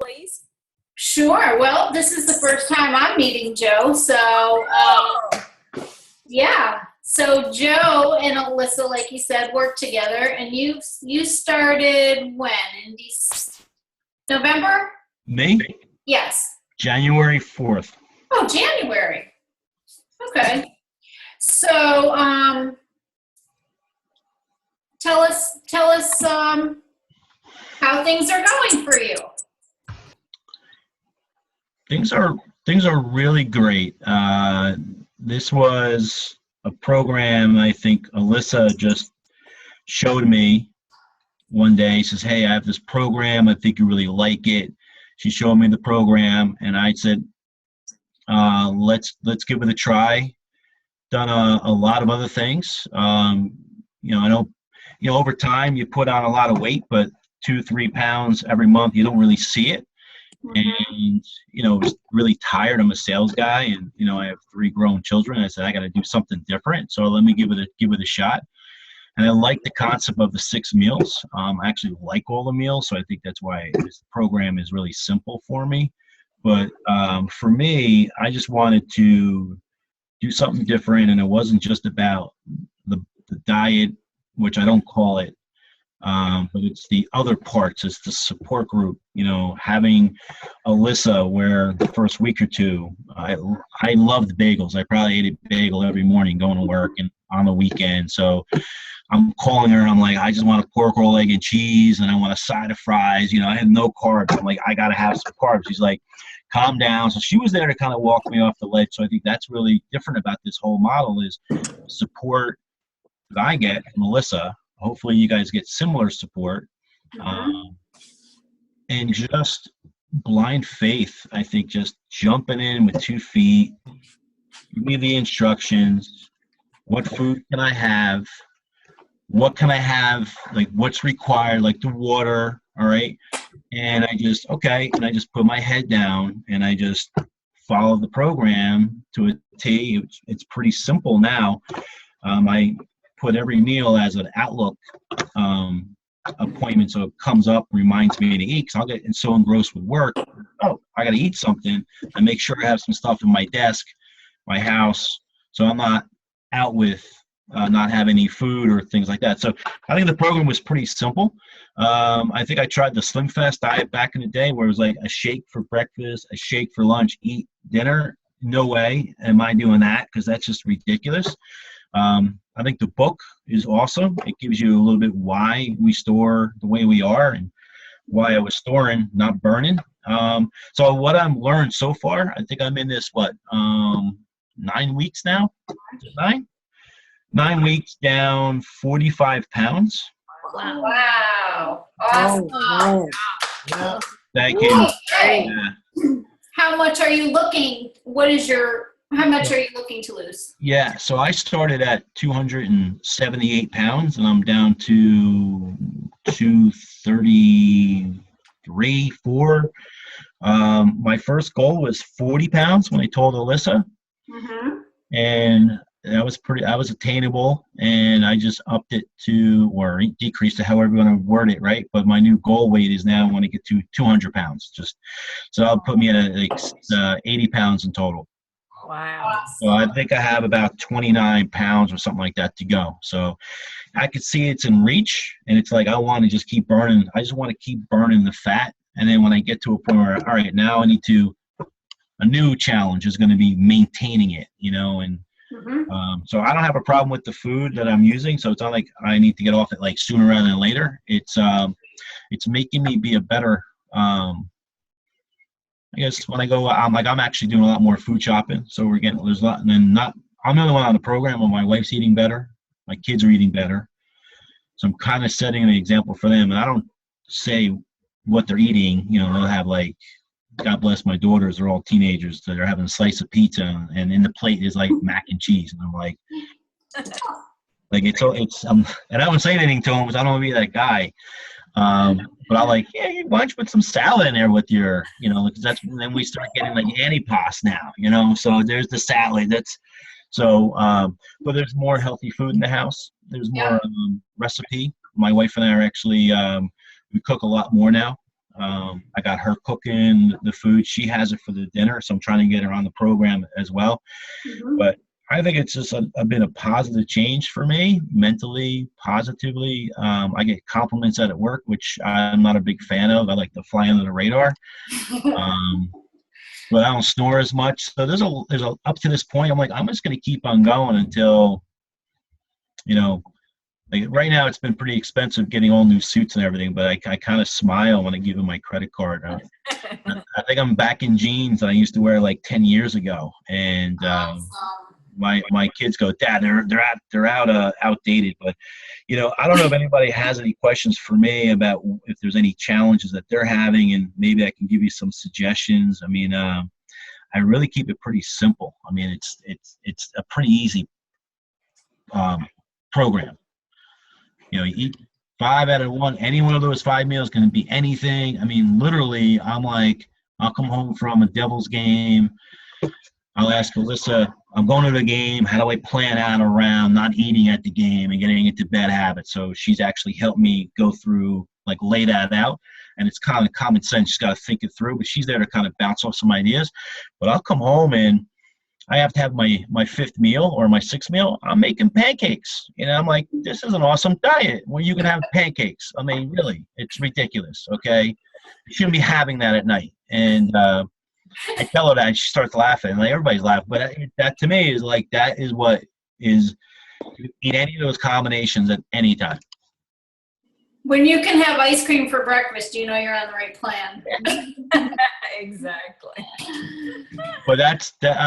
please? Sure. Well, this is the first time I'm meeting Joe, so yeah. So Joe and Alyssa, like you said, work together, and you started when in November? Me? Yes. January 4th. Oh, January. Okay. So tell us how things are going for you. Things are really great. This was a program I think Alyssa just showed me one day. She says, "Hey, I have this program. I think you really like it." She showed me the program, and I said, "Let's give it a try." Done a lot of other things. I know, over time you put on a lot of weight, but 2-3 pounds every month, you don't really see it. And, I was really tired. I'm a sales guy, and, I have 3 grown children. I said, I got to do something different. So let me give it a shot. And I like the concept of the 6 meals. I actually like all the meals. So I think that's why this program is really simple for me. But for me, I just wanted to do something different. And it wasn't just about the diet, which I don't call it. But it's the other parts. It's the support group, having Alyssa, where the first week or two, I loved bagels. I probably ate a bagel every morning going to work and on the weekend. So I'm calling her and I'm like, I just want a pork roll, egg and cheese, and I want a side of fries. I had no carbs. I'm like, I got to have some carbs. She's like, calm down. So she was there to kind of walk me off the ledge. So I think that's really different about this whole model is support that I get from Alyssa. Hopefully you guys get similar support, and just blind faith. I think just jumping in with 2 feet, give me the instructions. What food can I have? What can I have? Like what's required, like the water. All right. And I just put my head down and I just follow the program to a T. It's pretty simple now. I put every meal as an Outlook appointment, so it comes up, reminds me to eat, because I'll get so engrossed with work. Oh, I got to eat something. I make sure I have some stuff in my desk, my house, so I'm not out with not having any food or things like that. So I think the program was pretty simple. I think I tried the Slim Fast diet back in the day, where it was like a shake for breakfast, a shake for lunch, eat dinner. No way am I doing that, because that's just ridiculous. I think the book is awesome. It gives you a little bit why we store the way we are and why I was storing, not burning. So what I've learned so far, I think I'm in this, 9 weeks now? 9 weeks down 45 pounds. Wow. Awesome. Oh, Yeah. Thank you. Okay. Yeah. How much are you looking? How much are you looking to lose? Yeah, so I started at 278 pounds, and I'm down to 233, 4. My first goal was 40 pounds when I told Alyssa, and that was attainable, and I just upped it to, or decreased it, however you want to word it, right? But my new goal weight is now I want to get to 200 pounds, so that'll put me at 80 pounds in total. Wow. So I think I have about 29 pounds or something like that to go. So I could see it's in reach, and it's like I want to just keep burning. I just want to keep burning the fat, and then when I get to a point where, all right, now I need to, a new challenge is going to be maintaining it, and so I don't have a problem with the food that I'm using. So it's not like I need to get off it like sooner rather than later. It's making me be a better. I guess when I go, I'm actually doing a lot more food shopping. So there's a lot, and then I'm the only one on the program, but my wife's eating better. My kids are eating better. So I'm kind of setting an example for them. And I don't say what they're eating. They'll have God bless my daughters, they're all teenagers. So they're having a slice of pizza, and in the plate is like mac and cheese. And I'm like and I don't say anything to them because I don't want to be that guy. But I why don't you put some salad in there with your, because then we start getting like antipasto now, so there's the salad. But there's more healthy food in the house. There's more recipe. My wife and I are actually, we cook a lot more now. I got her cooking the food. She has it for the dinner, so I'm trying to get her on the program as well. Mhm. But I think it's just been a positive change for me, mentally, positively. I get compliments at work, which I'm not a big fan of. I like to fly under the radar. Um, but I don't snore as much. So there's a up to this point, I'm like, I'm just going to keep on going until, you know, like right now it's been pretty expensive getting all new suits and everything, but I kind of smile when I give them my credit card. I think I'm back in jeans that I used to wear like 10 years ago. And Awesome. my kids go, Dad, they're outdated. But I don't know if anybody has any questions for me about if there's any challenges that they're having, and maybe I can give you some suggestions. I mean, I really keep it pretty simple. I mean, it's a pretty easy program. You eat 5 out of one. Any one of those 5 meals can be anything. I mean, literally, I'm like, I'll come home from a Devils game. I'll ask Alyssa, I'm going to the game. How do I plan out around not eating at the game and getting into bad habits? So she's actually helped me go through, like, lay that out. And it's kind of common sense. She's got to think it through. But she's there to kind of bounce off some ideas. But I'll come home and I have to have my fifth meal or my sixth meal. I'm making pancakes. I'm like, this is an awesome diet where you can have pancakes. I mean, really, it's ridiculous. Okay, you shouldn't be having that at night. And I tell her that, and she starts laughing. Like everybody's laughing, but that to me is like that is what is eat any of those combinations at any time. When you can have ice cream for breakfast, you know you're on the right plan. Exactly. But I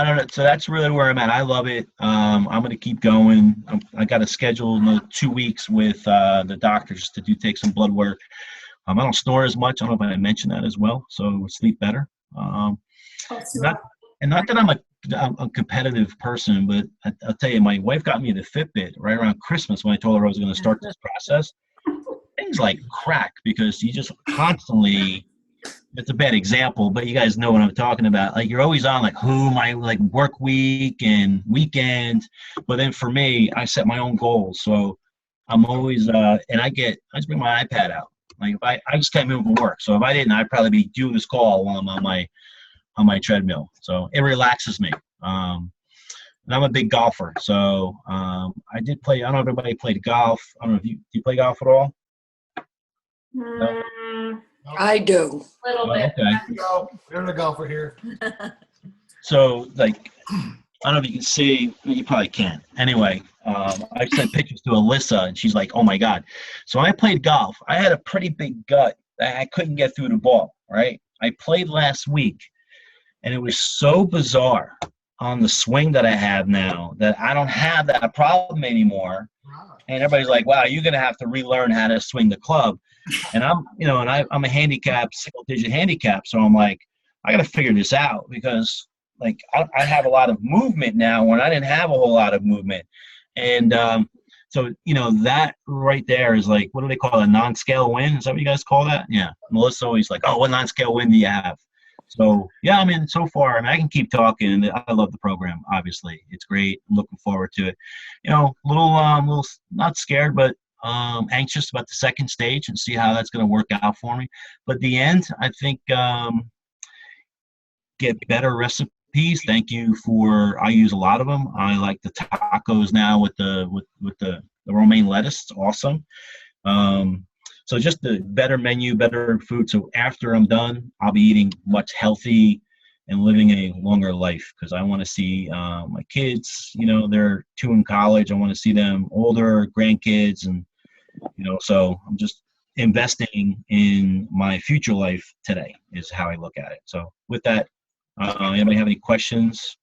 don't know. So that's really where I'm at. I love it. I'm going to keep going. I got a schedule in 2 weeks with the doctors to take some blood work. I don't snore as much. I don't know if I mentioned that as well. So sleep better. Not that I'm a competitive person, but I'll tell you, my wife got me the Fitbit right around Christmas when I told her I was going to start this process. Things like crack, because you just constantly, it's a bad example, but you guys know what I'm talking about. Like you're always on like my like work week and weekend. But then for me, I set my own goals. So I'm always, and I just bring my iPad out. Like if I just can't move from work. So if I didn't, I'd probably be doing this call while I'm on my treadmill. So it relaxes me. And I'm a big golfer. So I did play, I don't know if everybody played golf. I don't know if do you play golf at all? I do. A little bit. Okay. We're the golfer here. So, like, I don't know if you can see. You probably can't. Anyway, I sent pictures to Alyssa, and she's like, "Oh my god!" So I played golf. I had a pretty big gut that I couldn't get through the ball. Right. I played last week, and it was so bizarre on the swing that I have now that I don't have that problem anymore. And everybody's like, "Wow, you're gonna have to relearn how to swing the club." And I'm a handicap, single-digit handicap, so I'm like, I got to figure this out because, like, I have a lot of movement now when I didn't have a whole lot of movement, and so that right there is like, what do they call it, a non-scale win? Is that what you guys call that? Yeah. Melissa's always like, oh, what non-scale win do you have? So yeah, I mean, so far, I can keep talking. I love the program. Obviously, it's great. I'm looking forward to it. Little not scared, but anxious about the second stage and see how that's going to work out for me. But the end, I think, get better recipes. Thank you I use a lot of them. I like the tacos now with the romaine lettuce. It's awesome. So just the better menu, better food. So after I'm done, I'll be eating much healthy and living a longer life, because I want to see my kids, they're 2 in college. I want to see them older, grandkids, and so I'm just investing in my future life today is how I look at it. So with that, anybody have any questions?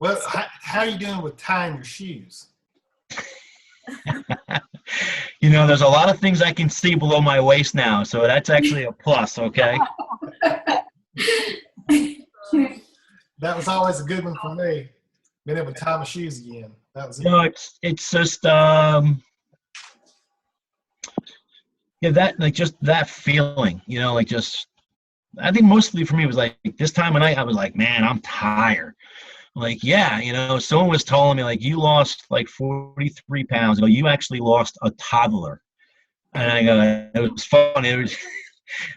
Well, how are you doing with tying your shoes? There's a lot of things I can see below my waist now, so that's actually a plus, okay? That was always a good one for me. Being able to tie my shoes again. That was it's just that, like, just that feeling, like, just, I think mostly for me it was like this time of night I was like, man, I'm tired. Like, yeah, someone was telling me, like, you lost like 43 pounds. You actually lost a toddler. And I go, it was funny.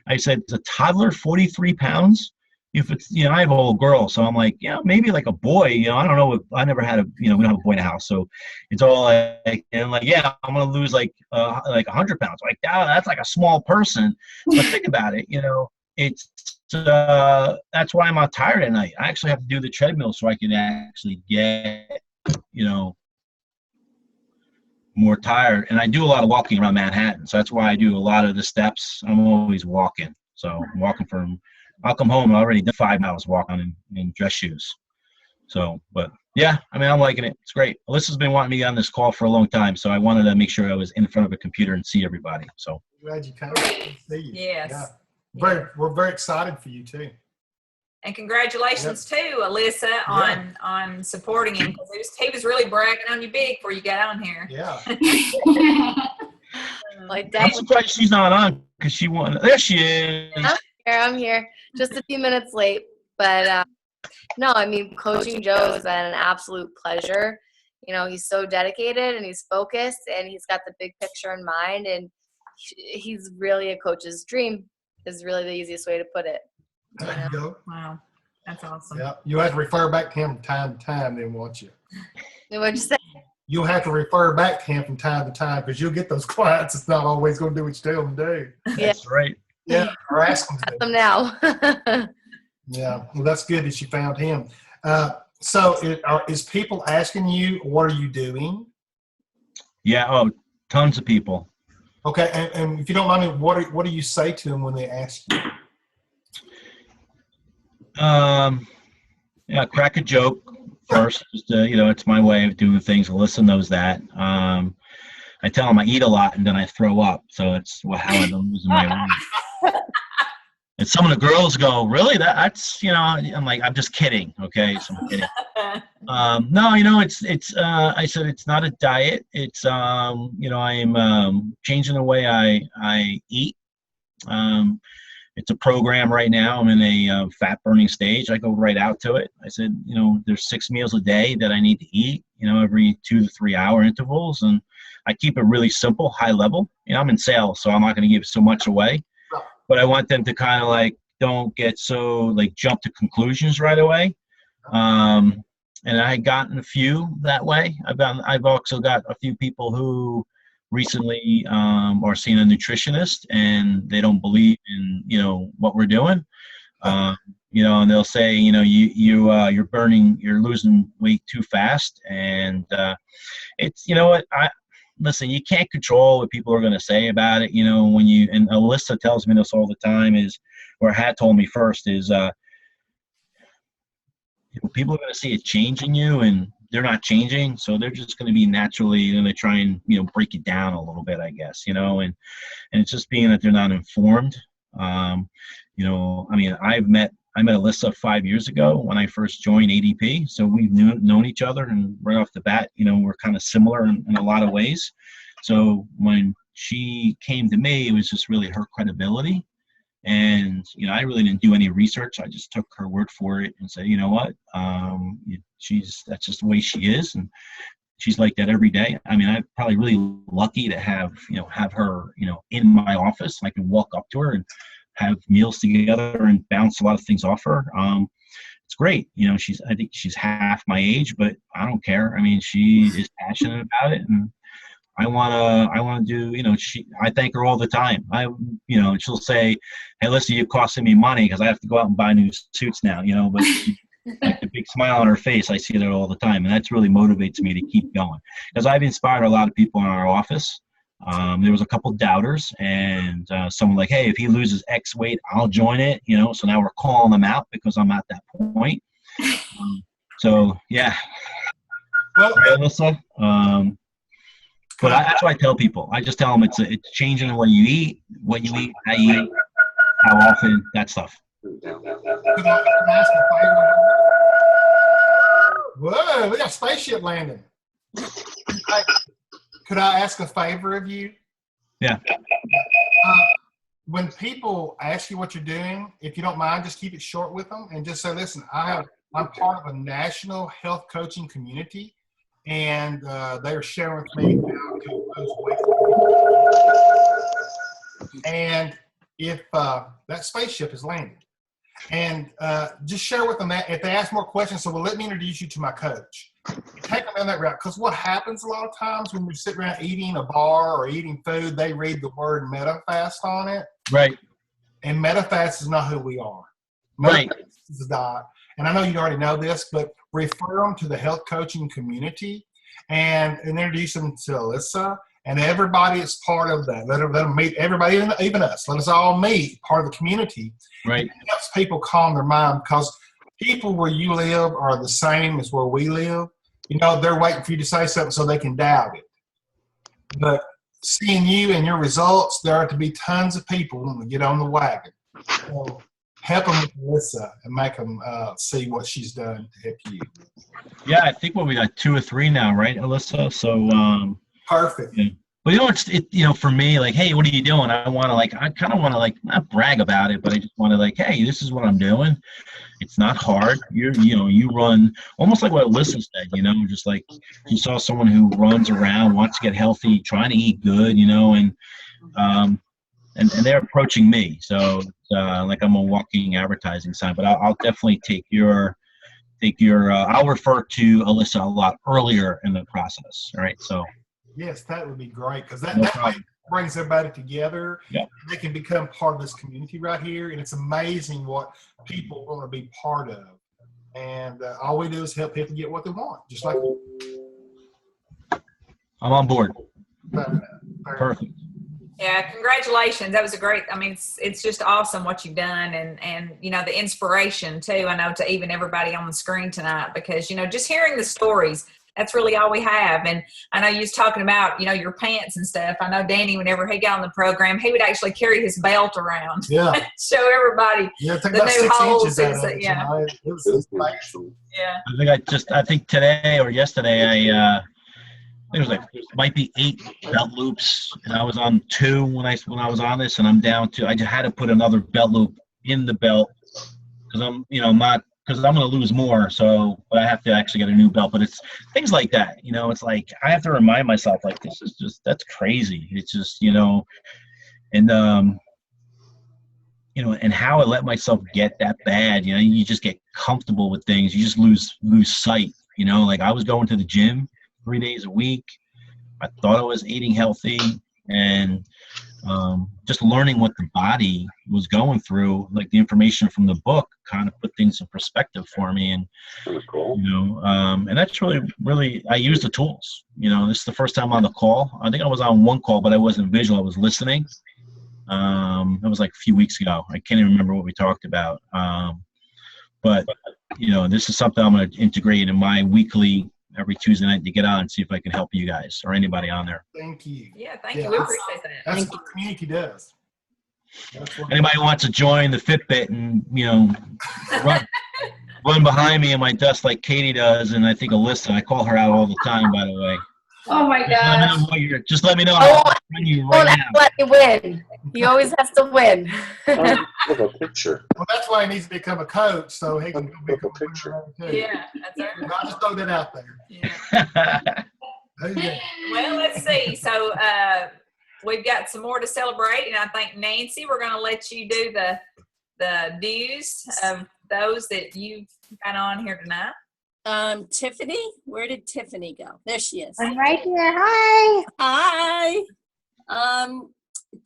I said, "Is a toddler 43 pounds?" If it's, I have a little girl, so I'm like, maybe like a boy, I don't know. I never had we don't have a boy in the house. So it's all like, and like, yeah, I'm going to lose like 100 pounds. Like, that's like a small person. But think about it, it's, that's why I'm not tired at night. I actually have to do the treadmill so I can actually get, more tired. And I do a lot of walking around Manhattan. So that's why I do a lot of the steps. I'm always walking. So I'm walking I'll come home, I already did 5 miles walking in dress shoes. So, but yeah, I'm liking it. It's great. Alyssa's been wanting me on this call for a long time. So I wanted to make sure I was in front of a computer and see everybody. So Glad you came. Good to see you. Yes. Yeah. We're very excited for you too. And congratulations too, Alyssa, on supporting him, because he was really bragging on you big before you got on here. Yeah. Like I'm surprised she's not on because she won. There she is. I'm here. Just a few minutes late, but no, coaching Joe has been an absolute pleasure. He's so dedicated and he's focused and he's got the big picture in mind, and he's really a coach's dream is really the easiest way to put it. There you go. Wow. That's awesome. Yeah. You'll have to refer back to him from time to time then, won't you? What'd you say? You'll have to refer back to him from time to time because you'll get those clients. It's not always going to do what you tell them to do. That's right. Yeah. Or ask them to do. Them now. Yeah. Well, that's good that you found him. So is people asking you, what are you doing? Yeah. Oh, tons of people. Okay. And if you don't mind me, what do you say to them when they ask you? Yeah, crack a joke first. Just it's my way of doing things. Alyssa knows that. I tell them I eat a lot and then I throw up, so it's how I'm losing my weight. And some of the girls go, "Really? That's I'm like, I'm just kidding." Okay, so I'm kidding. No, it's. I said it's not a diet. It's I'm changing the way I eat. It's a program right now. I'm in a fat burning stage. I go right out to it. I said, there's 6 meals a day that I need to eat, every 2 to 3 hour intervals. And I keep it really simple, high level. I'm in sales, so I'm not going to give so much away. But I want them to kind of like, don't get so like jump to conclusions right away. And I've gotten a few that way. I've also got a few people who recently are seeing a nutritionist and they don't believe in what we're doing, and they'll say you're losing weight too fast, and it's listen, you can't control what people are going to say about it. And Alyssa tells me this all the time or had told me first is people are going to see a change in you and they're not changing, so they're just going to be naturally going to try and break it down a little bit, I guess, and it's just being that they're not informed. I met Alyssa 5 years ago when I first joined ADP, so we've known each other, and right off the bat, we're kind of similar in a lot of ways. So when she came to me, it was just really her credibility. And, I really didn't do any research. I just took her word for it and said, you know what, that's just the way she is. And she's like that every day. I'm probably really lucky to have her, in my office. I can walk up to her and have meals together and bounce a lot of things off her. It's great. I think she's half my age, but I don't care. She is passionate about it. And I want to do, I thank her all the time. She'll say, "Hey, listen, you're costing me money because I have to go out and buy new suits now," but like the big smile on her face, I see that all the time. And that's really motivates me to keep going because I've inspired a lot of people in our office. There was a couple doubters and someone like, "Hey, if he loses X weight, I'll join it," so now we're calling them out because I'm at that point. So yeah. Well, Alyssa, but that's what I tell people. I just tell them it's changing the way you eat, what you eat, how you eat, how often, that stuff. could I ask a favor? Whoa, we got a spaceship landing. Could I ask a favor of you? Yeah. When people ask you what you're doing, if you don't mind, just keep it short with them and just say, "Listen, I'm part of a national health coaching community, and they are sharing with me how to lose weight." And if that spaceship is landed. And just share with them that if they ask more questions, so well, let me introduce you to my coach. Take them down that route, because what happens a lot of times when we sit around eating a bar or eating food, they read the word MetaFast on it. Right. And MetaFast is not who we are. Right. MetaFast is not. And I know you already know this, but refer them to the health coaching community and introduce them to Alyssa. And everybody is part of that. Let them meet everybody, even us. Let us all meet, part of the community. Right. It helps people calm their mind, because people where you live are the same as where we live. You know, they're waiting for you to say something so they can doubt it. But seeing you and your results, there are to be tons of people when we get on the wagon. So help them with Alyssa and make them see what she's done to help you. Yeah, I think we got 2 or 3 now, right, Alyssa? So, Perfect. yeah. But for me, like, hey, what are you doing? I kind of want to not brag about it, but I just want to hey, this is what I'm doing. It's not hard. You run almost like what Alyssa said, just like you saw someone who runs around, wants to get healthy, trying to eat good, and they're approaching me. So like I'm a walking advertising sign, but I'll definitely take your I'll refer to Alyssa a lot earlier in the process. All right. So. Yes, that would be great, because No that problem. brings everybody together. Yeah. They can become part of this community right here, and it's amazing what people want to be part of. And all we do is help people get what they want, just like I'm on board. you. Perfect. Yeah, congratulations. That was it's just awesome what you've done, and the inspiration too. I know to even everybody on the screen tonight, because just hearing the stories, that's really all we have. And I know you was talking about your pants and stuff. I know Danny, whenever he got on the program, he would actually carry his belt around, Yeah. show everybody. Yeah, it took The about new 6 holes inches out is, of it. yeah. It was amazing. Yeah. I think today or yesterday, I think it was might be 8 belt loops, and I was on 2 when I was on this, and I'm down to, I just had to put another belt loop in the belt, because I'm going to lose more, but I have to actually get a new belt. But it's things like that, it's like I have to remind myself, like, that's crazy. It's just, and and how I let myself get that bad. You just get comfortable with things. You just lose sight. Like I was going to the gym 3 days a week. I thought I was eating healthy, and just learning what the body was going through, like the information from the book kind of put things in perspective for me. And, and that's really, I use the tools. This is the first time on the call. I think I was on 1 call, but I wasn't visual. I was listening. That was like a few weeks ago. I can't even remember what we talked about. But this is something I'm going to integrate in my weekly, every Tuesday night, to get on and see if I can help you guys or anybody on there. Thank you. Yeah, thank you. We appreciate that. That's what the community does. Anybody wants to join the Fitbit and run behind me in my dust like Katie does, and I think Alyssa, I call her out all the time, by the way. Oh my gosh. Just let me know. Oh, I'll run you Don't right have now. to let me win. He always has to win. With a picture. Well, that's why he needs to become a coach, so he can become a Picture. winner too. Yeah, that's right. I'll just throw that out there. Yeah. Okay. Well, let's see. So we've got some more to celebrate, and I think, Nancy, we're going to let you do the dues of those that you've got on here tonight. Tiffany, where did Tiffany go? There she is. I'm right here. Hi. Hi.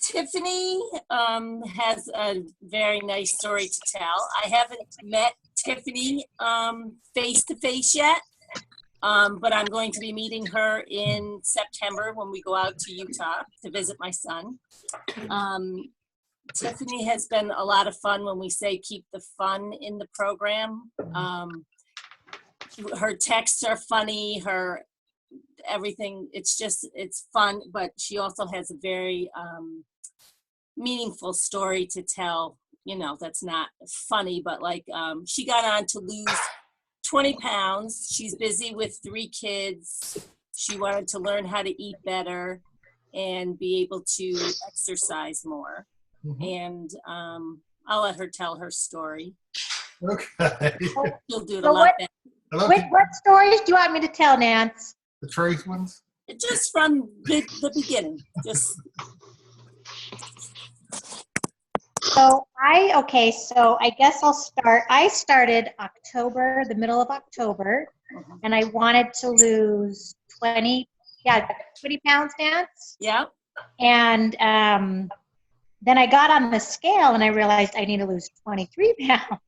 Tiffany has a very nice story to tell. I haven't met Tiffany face to face yet, but I'm going to be meeting her in September when we go out to Utah to visit my son. Tiffany has been a lot of fun when we say keep the fun in the program. Her texts are funny, her everything, it's fun, but she also has a very meaningful story to tell, that's not funny, but like she got on to lose 20 pounds. She's busy with 3 kids. She wanted to learn how to eat better and be able to exercise more. And I'll let her tell her story. Okay. She'll do it So a lot better. What stories do you want me to tell, Nance? The truth ones? Just from the beginning. Just So I guess I'll start. I started the middle of October, and I wanted to lose 20 pounds, Nance. Yeah. And then I got on the scale and I realized I need to lose 23 pounds.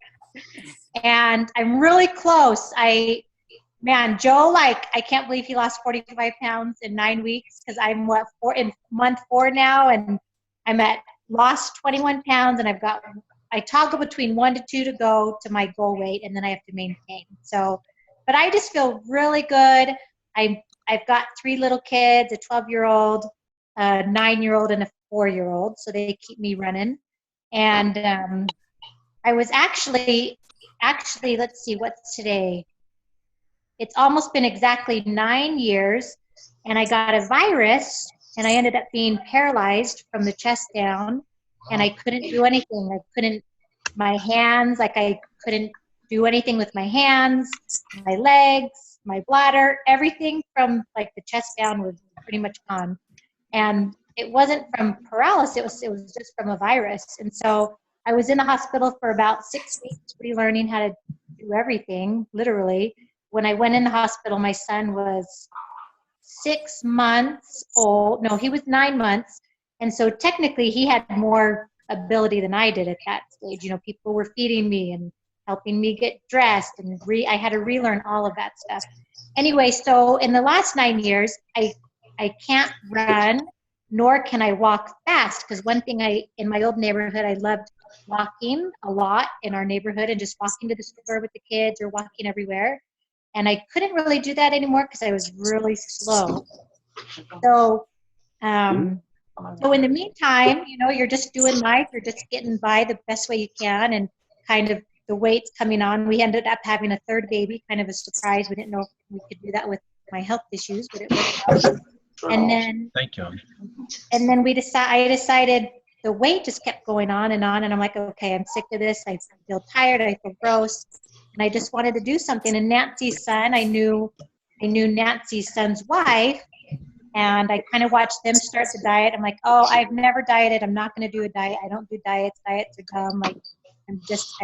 And I'm really close. Joe, I can't believe he lost 45 pounds in 9 weeks, because I'm in month 4 now, and I'm lost 21 pounds, and I toggle between 1 to 2 to go to my goal weight, and then I have to maintain. So, but I just feel really good. I've got 3 little kids, a 12-year-old, a 9-year-old, and a 4-year-old, so they keep me running. And I was actually, let's see, what's today? It's almost been exactly 9 years, and I got a virus, and I ended up being paralyzed from the chest down, and I couldn't do anything. My hands, I couldn't do anything with my hands, my legs, my bladder, everything from the chest down was pretty much gone. And it wasn't from paralysis, it was just from a virus. And so I was in the hospital for about 6 weeks, relearning how to do everything, literally. When I went in the hospital, my son was 6 months old. No, he was 9 months. And so technically he had more ability than I did at that stage. People were feeding me and helping me get dressed, and I had to relearn all of that stuff. Anyway, so in the last 9 years, I can't run, nor can I walk fast, because one thing in my old neighborhood, I loved walking a lot in our neighborhood and just walking to the store with the kids or walking everywhere. And I couldn't really do that anymore because I was really slow. So, so in the meantime, you're just doing life. You're just getting by the best way you can, and kind of the weight's coming on. We ended up having a 3rd baby, kind of a surprise. We didn't know if we could do that with my health issues, but it worked out. And then, Thank you. And then I decided the weight just kept going on, and I'm like, okay, I'm sick of this. I feel tired. I feel gross. And I just wanted to do something. And Nancy's son, I knew Nancy's son's wife, and I kind of watched them start the diet. I'm like, oh, I've never dieted. I'm not going to do a diet. I don't do diets. Diets are dumb. I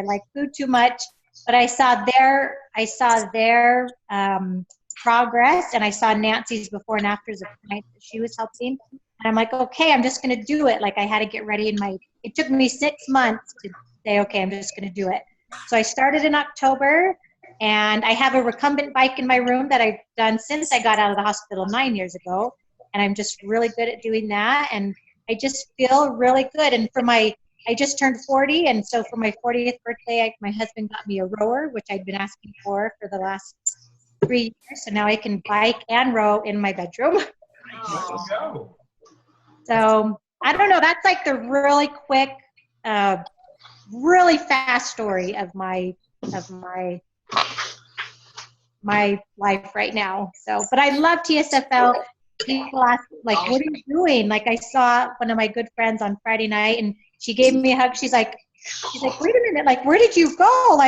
like food too much. But I saw their progress, and I saw Nancy's before and afters of clients that she was helping. And I'm like, okay, I'm just going to do it. I had to get ready it took me 6 months to say, okay, I'm just going to do it. So I started in October, and I have a recumbent bike in my room that I've done since I got out of the hospital 9 years ago. And I'm just really good at doing that. And I just feel really good. And I just turned 40. And so for my 40th birthday, my husband got me a rower, which I'd been asking for the last 3 years. So now I can bike and row in my bedroom. Go. So I don't know. That's the really quick, really fast story of my life right now. So, but I love TSFL. People ask, what are you doing? I saw one of my good friends on Friday night, and she gave me a hug. She's like, wait a minute, where did you go?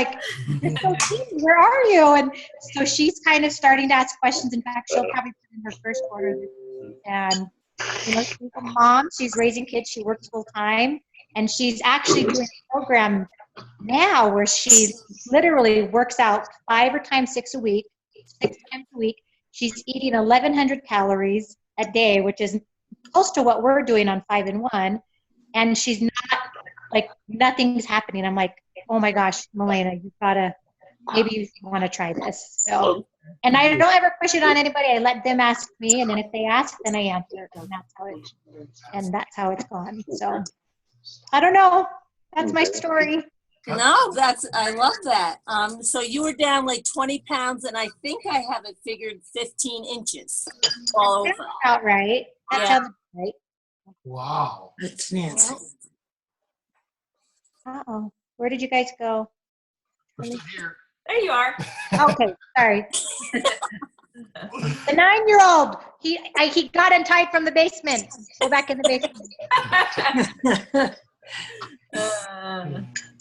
You're so cute. Where are you? And so she's kind of starting to ask questions. In fact, she'll probably put in her first order. And she's a mom. She's raising kids. She works full time, and she's actually doing a program now where she literally works out 5 times 6 a week, 6 times a week. She's eating 1,100 calories a day, which is close to what we're doing on 5 and 1. And she's not nothing's happening. I'm like, oh my gosh, Milena, maybe you want to try this. So, and I don't ever push it on anybody. I let them ask me, and then if they ask, then I answer. And that's how it's gone. So, I don't know. That's my story. No, I love that. So you were down 20 pounds, and I think I have it figured 15 inches all over. That's about right. That sounds right. Wow. That's Nancy. Uh-oh. Where did you guys go? We're still here. There you are. Okay, sorry. The 9-year-old, he got untied from the basement. Go back in the basement.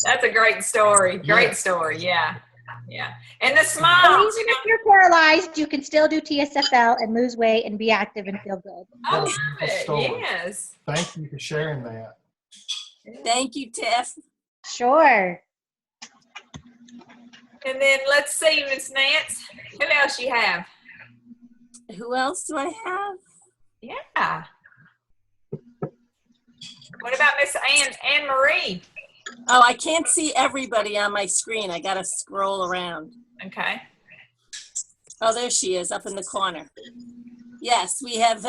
That's a great story. Great story. Yeah. And the smiles. Even if you're paralyzed, you can still do TSFL and lose weight and be active and feel good. I love That's a it. story. Yes. Thank you for sharing that. Thank you, Tiff. Sure. And then let's see, Miss Nance, who else you have? Who else do I have? Yeah. What about Miss Anne Marie? Oh, I can't see everybody on my screen. I gotta scroll around. Okay. Oh, there she is, up in the corner. Yes, we have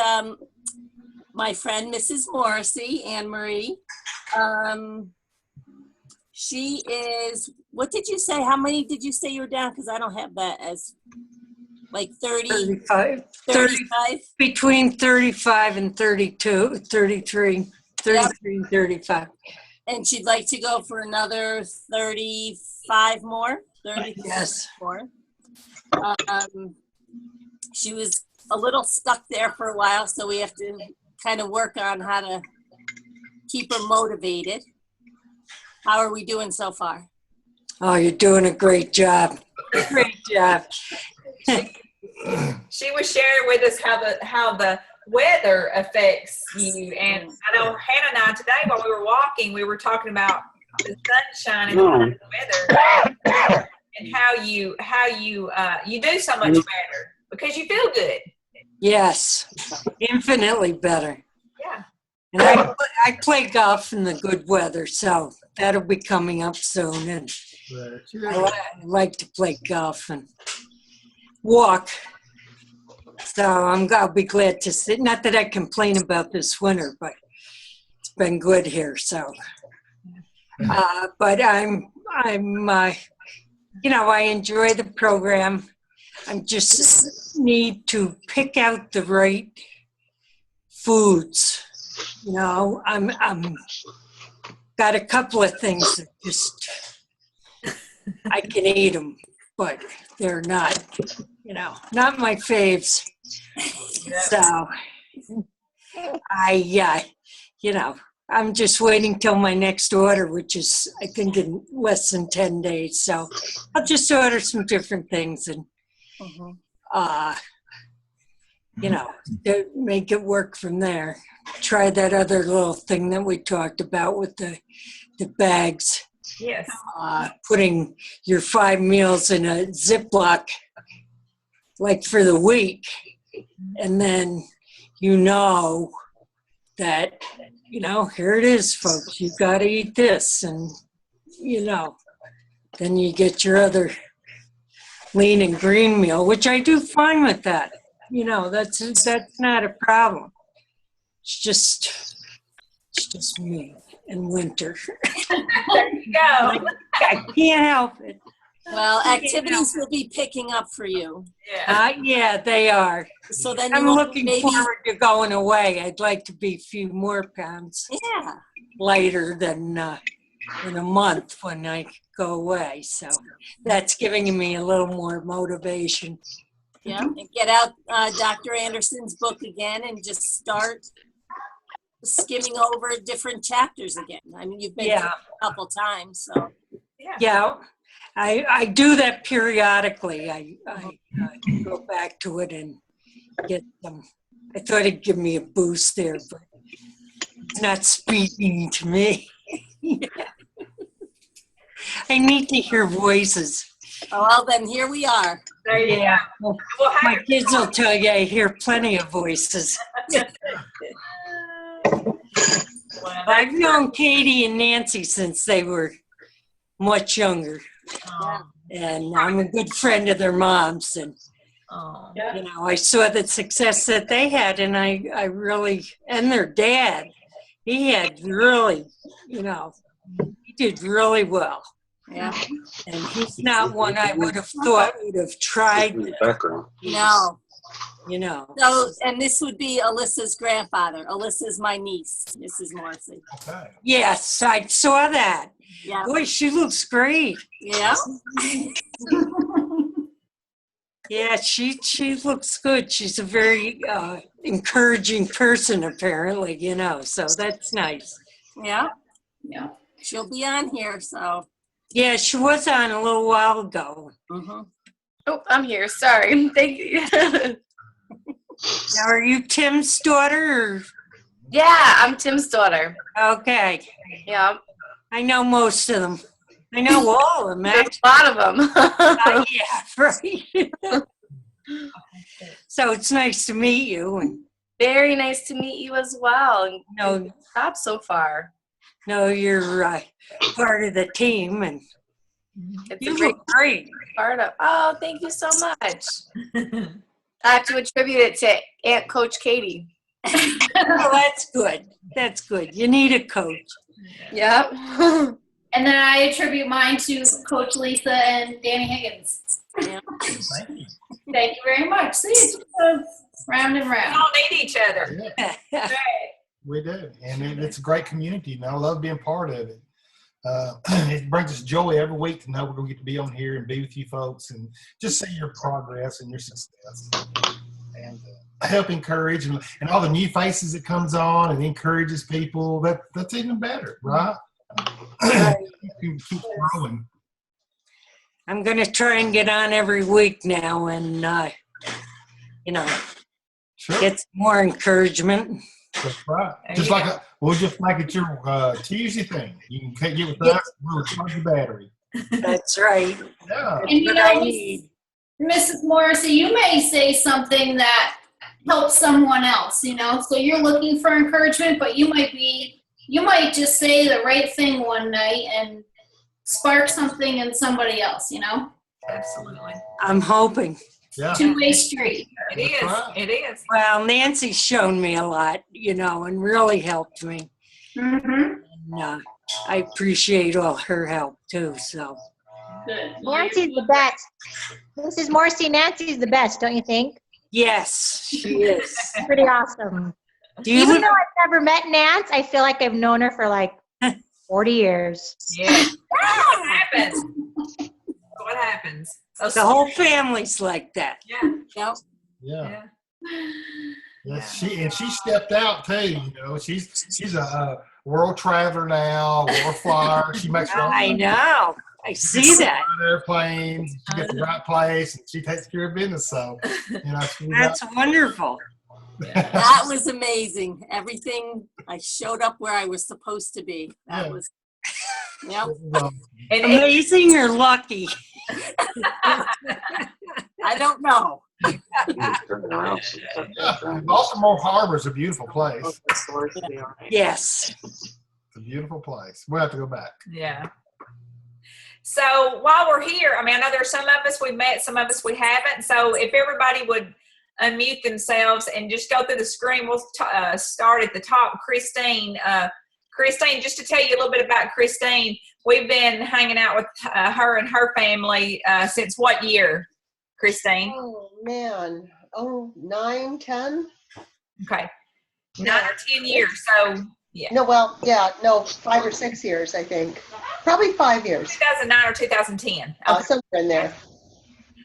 my friend, Mrs. Morrissey, Anne Marie. She is, what did you say? How many did you say you were down? Because I don't have that as like 30, 35, 35. between 35 and 32, 33, 33 and 35. And she'd like to go for another 35 more, 30 Yes. more. She was a little stuck there for a while, so we have to kind of work on how to keep her motivated. How are we doing so far? Oh, you're doing a great job. Great job. She was sharing with us how the weather affects you. And I know Hannah and I today, while we were walking, we were talking about the sunshine and the weather, and how you do so much better because you feel good. Yes, infinitely better. Yeah. And I play golf in the good weather, so that'll be coming up soon. And I like to play golf and walk. So I'll be glad to sit. Not that I complain about this winter, but it's been good here. So, but I'm I enjoy the program. I just need to pick out the right foods. I'm got a couple of things that just I can eat them, but they're not, not my faves. So I'm just waiting till my next order, which is I think in less than 10 days. So I'll just order some different things and make it work from there. Try that other little thing that we talked about with the bags. Yes. Putting your 5 meals in a Ziploc, like for the week, and then that here it is, folks. You got to eat this, and then you get your other lean and green meal, which I do fine with that. That's not a problem. It's just me in winter. There you go. I can't help it. Well, activities will be picking up for you. Yeah. Yeah, they are. So then I'm you looking forward to going away. I'd like to be a few more pounds Yeah. lighter than in a month when I go away. So that's giving me a little more motivation. Yeah. And get out Dr. Anderson's book again and just start skimming over different chapters again. I mean, you've been through it a couple times, so. Yeah, I do that periodically. I go back to it and get them. I thought it'd give me a boost there, but it's not speaking to me. I need to hear voices. Oh, well, then here we are. There you go. Well, Well, my kids will tell you I hear plenty of voices. I've known Katie and Nancy since they were much younger. And I'm a good friend of their moms. And, I saw the success that they had. And I really, and their dad, he had really, he did really well. Yeah. And he's not one I would have thought would have tried. Background. No. So, and this would be Alyssa's grandfather. Alyssa's my niece, Mrs. Morrissey. Okay. yes, I saw that. Yeah. Boy, she looks great. Yeah. Yeah, she looks good. She's a very encouraging person, apparently, so that's nice. Yeah. Yeah. She'll be on here, so. Yeah, she was on a little while ago. Oh, I'm here. Sorry. Thank you. Now, are you Tim's daughter? Or? Yeah, I'm Tim's daughter. Okay. Yeah, I know most of them. I know all of them, there's actually. a lot of them. Yeah, right. So it's nice to meet you. And Very nice to meet you as well. And know, good job so far. know you're part of the team, and It's you a great look great. part of. Oh, thank you so much. I have to attribute it to Aunt Coach Katie. Well, that's good. That's good. You need a coach. Yep. And then I attribute mine to Coach Lisa and Danny Higgins. Yeah. Thank you. Thank you very much. See, it just goes round and We round. all need each other. Yeah, we do. And it's a great community, and I love being part of it. It brings us joy every week to know we're going to get to be on here and be with you folks and just see your progress and your success. And help encourage and all the new faces that comes on and encourages people. That's even better, right? Keep growing. I'm going to try and get on every week now and, Sure. get some more encouragement. That's right. There Just you like go. we'll just make it your Tuesday thing. You can get with us. We'll charge your battery. That's right. Yeah. And you What I know, need. Mrs. Morrissey, you may say something that helps someone else, so you're looking for encouragement, but you might just say the right thing one night and spark something in somebody else, Absolutely. I'm hoping. Yeah. Two-way street. It is. right. It is. Well, Nancy's shown me a lot, and really helped me. Mm-hmm. And, I appreciate all her help too. So Good. Nancy's the best. Mrs. Morrissey, Nancy's the best, don't you think? yes, she is. Pretty awesome. Do you Even though I've never met Nance, I feel like I've known her for like 40 years. Yeah. What happens? What happens? So the whole family's like that. Yeah. Yep. Yeah. Yeah. Yes, she stepped out too. She's a world traveler now, war flyer. She makes her own I know. I see that. airplanes. She gets the right place, and she takes care of business. So, That's wonderful. That was amazing. Everything, I showed up where I was supposed to be. That Yeah. was, yep. And Amazing or lucky? I don't know. Baltimore Harbor is a beautiful place. Yes. It's a beautiful place. We'll have to go back. yeah. So while we're here, I know there's some of us we met, some of us we haven't. So if everybody would unmute themselves and just go through the screen, we'll start at the top. Christine, just to tell you a little bit about Christine, we've been hanging out with her and her family since what year, Christine? Oh, man. 9, 10? Okay. 9 or 10 years. So, yeah. No, 5 or 6 years, I think. Probably 5 years. 2009 or 2010. Okay. Somewhere in there.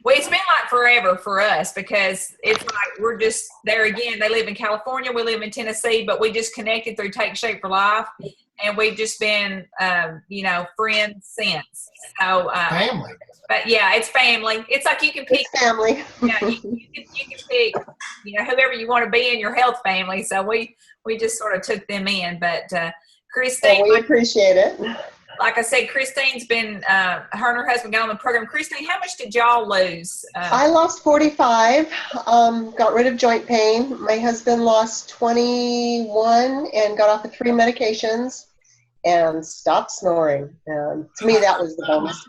Well, it's been like forever for us because it's like we're just there again. They live in California. We live in Tennessee, but we just connected through Take Shape for Life. And we've just been, friends since. So, Family. but yeah, it's family. It's like you can pick. It's family. Yeah, you can pick, whoever you want to be in your health family. So we just sort of took them in. But Christine, Well, we appreciate it. like I said, Christine's been, her and her husband got on the program. Christine, how much did y'all lose? I lost 45, got rid of joint pain. My husband lost 21 and got off of 3 medications and stopped snoring. And to me, that was the bonus.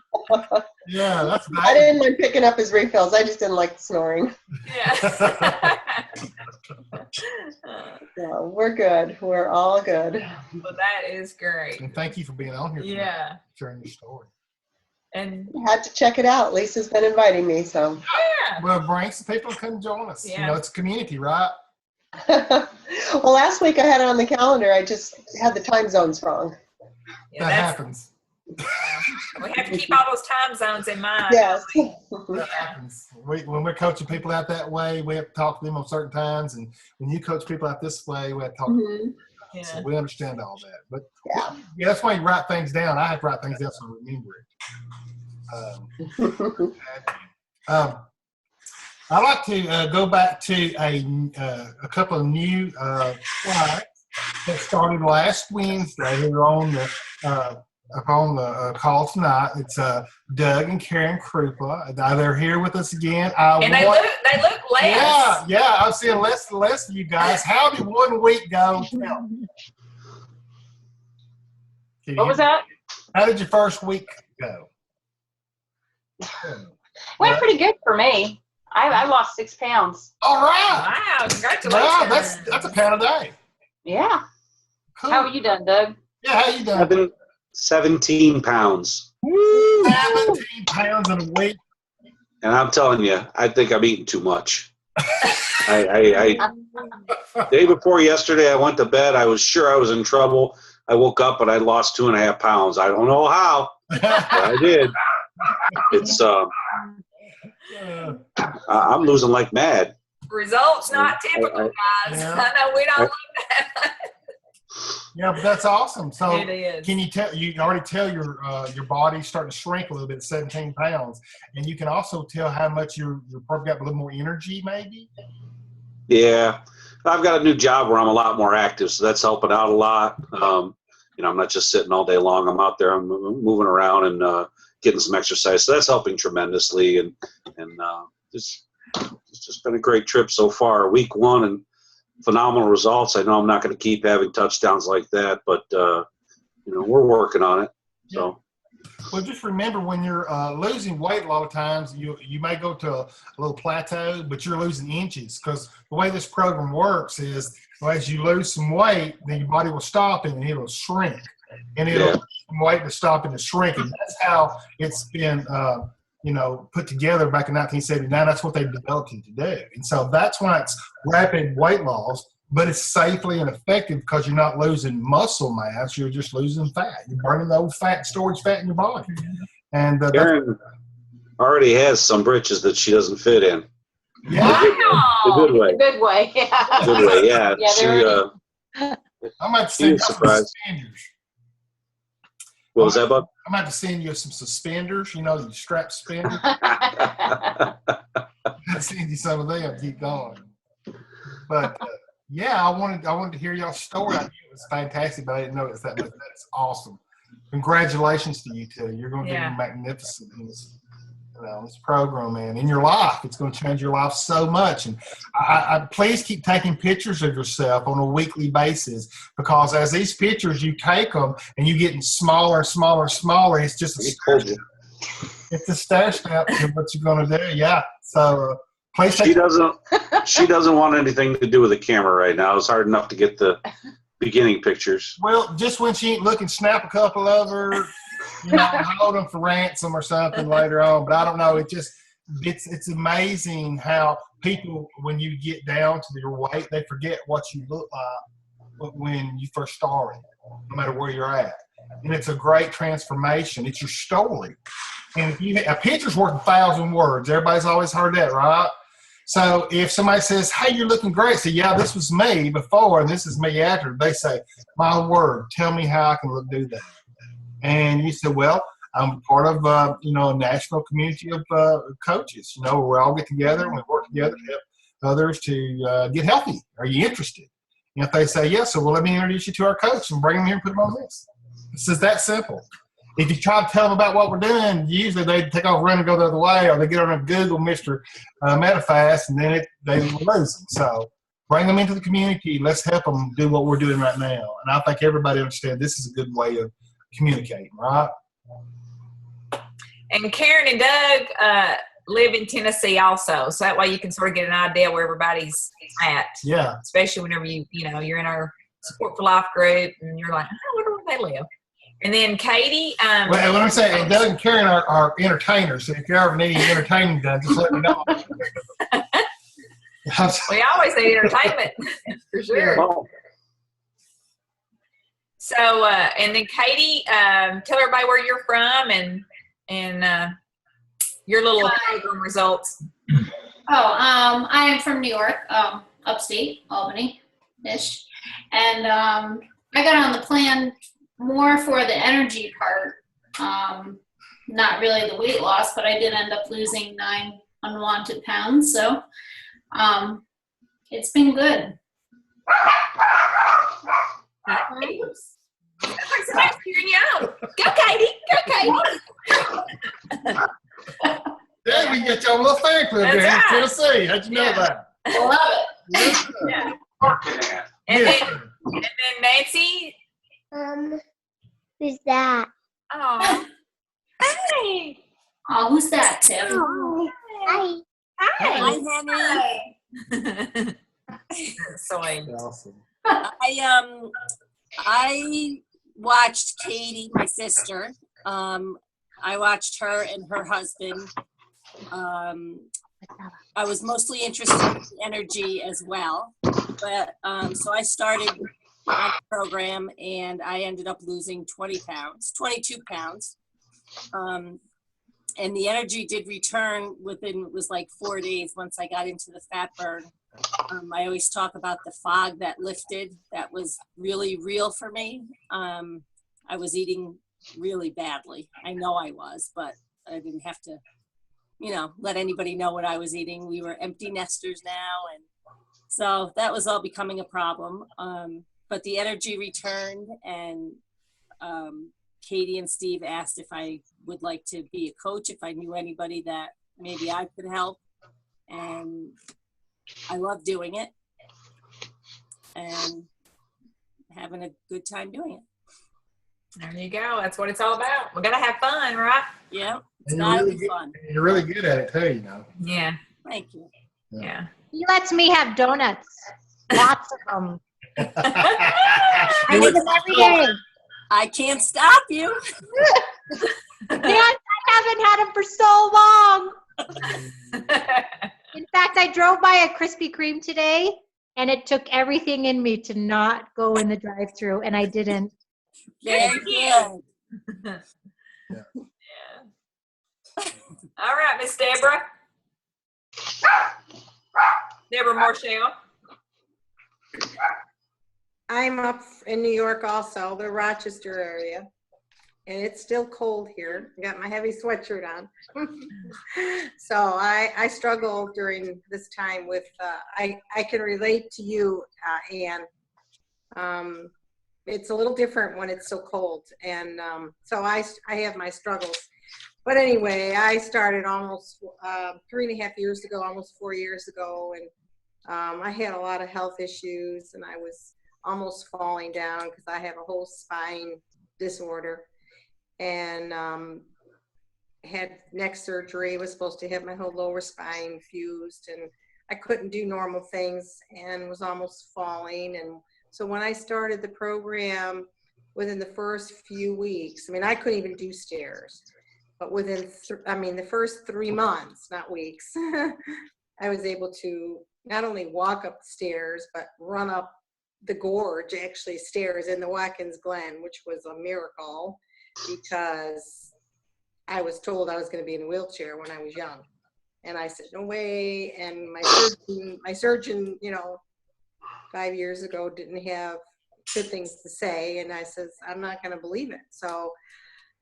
Yeah, that's nice. I didn't mind picking up his refills. I just didn't like the snoring. Yeah. So we're good. We're all good. Well, that is great. And thank you for being on here tonight, Yeah. sharing your story. And Had to check it out. Lisa's been inviting me, so. yeah. Well, bring some people to come join us. Yeah. It's a community, right? Well, last week I had it on the calendar. I just had the time zones wrong. Yeah, That that's, happens. we have to keep all those time zones in mind. Yes. That happens. When we're coaching people out that way, we have to talk to them on certain times. And when you coach people out this way, we have to talk to them. Yeah. So we understand all that. But Yeah. that's why you write things down. I have to write things down so I remember it. I'd like to go back to a couple of new slides. that started last Wednesday here on the up on the call tonight. It's Doug and Karen Krupa. They're here with us again. And they look less. Yeah. I'm seeing less and less of you guys. How did 1 week go? Tell me. What was that? How did your first week go? Went pretty good for me. I lost 6 pounds. All right. Wow, congratulations. Wow, that's a pound a day. Yeah. Cool. How are you done, Doug? Yeah, how you doing? 17 pounds. 17 pounds in a week. And I'm telling you, I think I'm eating too much. I day before yesterday, I went to bed. I was sure I was in trouble. I woke up and I lost 2.5 pounds. I don't know how, but I did. It's I'm losing like mad. Results not typical, guys. Yeah. I know we don't like that. Yeah, but that's awesome. So It is. can you tell, you can already tell your body's starting to shrink a little bit, 17 pounds. And you can also tell how much you're probably got a little more energy maybe. Yeah, I've got a new job where I'm a lot more active, so that's helping out a lot. I'm not just sitting all day long. I'm out there. I'm moving around and getting some exercise, so that's helping tremendously. And it's just been a great trip so far. Week 1 and phenomenal results. I know I'm not going to keep having touchdowns like that, but we're working on it. So. Well, just remember when you're losing weight, a lot of times you may go to a little plateau, but you're losing inches, because the way this program works is as you lose some weight, then your body will stop and it'll shrink, and it'll lose some weight to stop and to shrink, and that's how it's been put together back in 1979. That's what they developed it to do, and so that's why it's rapid weight loss. But it's safely and effective because you're not losing muscle mass. You're just losing fat. You're burning the old storage fat in your body. And Karen already has some britches that she doesn't fit in. Yeah. The good way. The good way. Yeah. Good way, yeah. I'm about to send you some suspenders. What was that, Bud? I'm about to send you some suspenders. You know, the strap suspenders. I'll send you some of them. Keep going. But yeah, I wanted to hear y'all's story. I knew it was fantastic, but I didn't know it was that much. That's awesome. Congratulations to you two. You're going to be magnificent in this program, man. In your life, it's going to change your life so much. And I please keep taking pictures of yourself on a weekly basis, because as these pictures, you take them and you getting smaller and smaller and smaller. It's just a stair step. It's a stair step to what you're going to do. Yeah. So. She doesn't want anything to do with the camera right now. It's hard enough to get the beginning pictures. Well, just when she ain't looking, snap a couple of her, hold them for ransom or something later on. But I don't know. It's amazing how people, when you get down to your weight, they forget what you look like when you first started, no matter where you're at. And it's a great transformation. It's your story. And a picture's worth 1,000 words. Everybody's always heard that, right? So if somebody says, hey, you're looking great, say, yeah, this was me before and this is me after, they say, my word, tell me how I can do that. And you say, well, I'm part of a national community of coaches, where we all get together and we work together to help others to get healthy. Are you interested? And if they say yes, so well, let me introduce you to our coach and bring them here and put them on this. It's just that simple. If you try to tell them about what we're doing, usually they take off, run, and go the other way, or they get on a Google Mr. Metafast, and then they lose them. So bring them into the community. Let's help them do what we're doing right now. And I think everybody understands this is a good way of communicating, right? And Karen and Doug live in Tennessee also, so that way you can sort of get an idea where everybody's at. Yeah. Especially whenever you're in our Support for Life group, and you're like, I wonder where they live. And then Katie. Well, let me say, Doug and Karen are entertainers. So if you ever need any entertaining done, just let me know. We always need entertainment, for sure. So, and then Katie, tell everybody where you're from and your little program results. I am from New York, upstate, Albany-ish. And I got on the plan more for the energy part, not really the weight loss, but I did end up losing 9 unwanted pounds. So it's been good. Nice. That's like somebody's cheering you on. Go, Katie. Go, Katie. Yeah, we get your little fan club here in That's right. Tennessee. How'd you know Yeah. that? I love it. Yes, sir. Yeah. Working at. And Yes, then, sir. and then Nancy. Who's that? Oh. Hey. Oh, who's that, Tim? Hi. Hi. Hi, Henny. Sweet. Awesome. I watched Katie, my sister. I watched her and her husband. I was mostly interested in energy as well, but so I started on the program and I ended up losing 22 pounds. And the energy did return within, it was like 4 days once I got into the fat burn. I always talk about the fog that lifted. That was really real for me. I was eating really badly. I know I was, but I didn't have to, let anybody know what I was eating. We were empty nesters now. And so that was all becoming a problem. But the energy returned, and Katie and Steve asked if I would like to be a coach, if I knew anybody that maybe I could help. And I love doing it and having a good time doing it. There you go. That's what it's all about. We're going to have fun, right? Yeah, it's And gotta be fun. You're really good at it too, Yeah. Thank you. Yeah. He lets me have donuts. Lots of them. I eat them every day. I can't stop you. Man, I haven't had them for so long. In fact, I drove by a Krispy Kreme today, and it took everything in me to not go in the drive-thru, and I didn't. Very good. Yeah. All right, Miss Deborah. Deborah Marshall. I'm up in New York also, the Rochester area. And it's still cold here. I got my heavy sweatshirt on. So I struggle during this time with, I can relate to you, Ann. It's a little different when it's so cold. And so I have my struggles. But anyway, I started almost 3.5 years ago, almost 4 years ago. And I had a lot of health issues, and I was almost falling down because I have a whole spine disorder. And had neck surgery, was supposed to have my whole lower spine fused, and I couldn't do normal things and was almost falling. And so when I started the program, within the first few weeks, I mean, I couldn't even do stairs, but within, the first 3 months, not weeks, I was able to not only walk up the stairs, but run up the gorge, actually stairs in the Watkins Glen, which was a miracle, because I was told I was going to be in a wheelchair when I was young. And I said, no way. And my surgeon, 5 years ago didn't have good things to say. And I says, I'm not going to believe it. So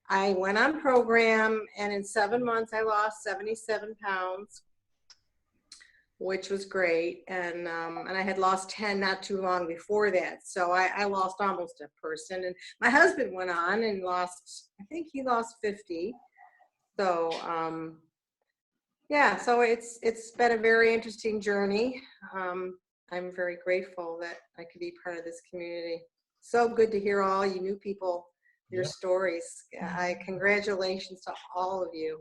I went on program, and in 7 months I lost 77 pounds, which was great. And I had lost 10 not too long before that. So I lost almost a person. And my husband went on and lost, I think he lost 50. So, yeah, so it's been a very interesting journey. I'm very grateful that I could be part of this community. So good to hear all you new people, your stories. Congratulations to all of you.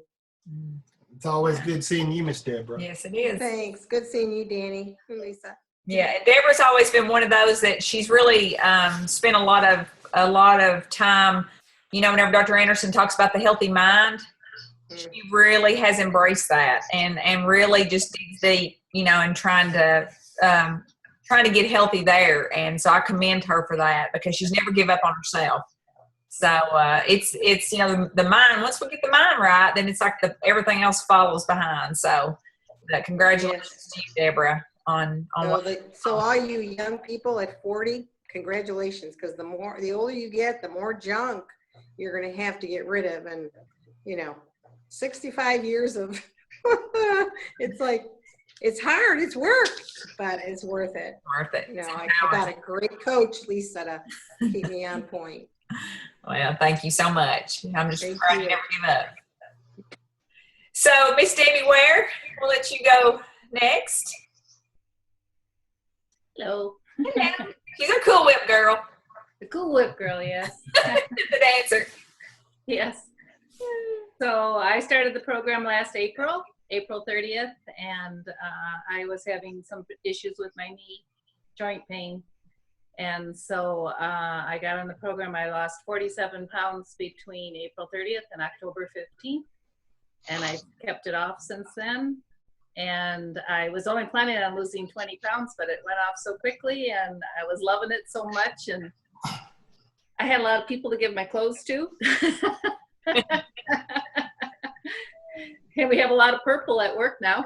It's always good seeing you, Miss Deborah. Yes, it is. Thanks. Good seeing you, Danny and Lisa. Yeah, and Deborah's always been one of those that she's really spent a lot of time. Whenever Dr. Anderson talks about the healthy mind, she really has embraced that and really just digs deep, and trying to get healthy there. And so I commend her for that, because she's never give up on herself. So it's the mind. Once we get the mind right, then it's like everything else follows behind. So congratulations to you, Deborah, on so all you young people at 40, congratulations, because the older you get, the more junk you're going to have to get rid of. And 65 years of it's like It's hard, it's work, but it's worth it. Worth it. You know, I got a great coach, Lisa, to keep me on point. Well, thank you so much. I'm just Thank proud you you. never give up. So, Miss Debbie Ware, we'll let you go next. Hello. She's a Cool Whip girl. The Cool Whip girl, yes. The dancer. Yes. So I started the program last April 30th, and I was having some issues with my knee joint pain. And so I got on the program. I lost 47 pounds between April 30th and October 15th. And I kept it off since then. And I was only planning on losing 20 pounds, but it went off so quickly, and I was loving it so much. And I had a lot of people to give my clothes to. And we have a lot of purple at work now.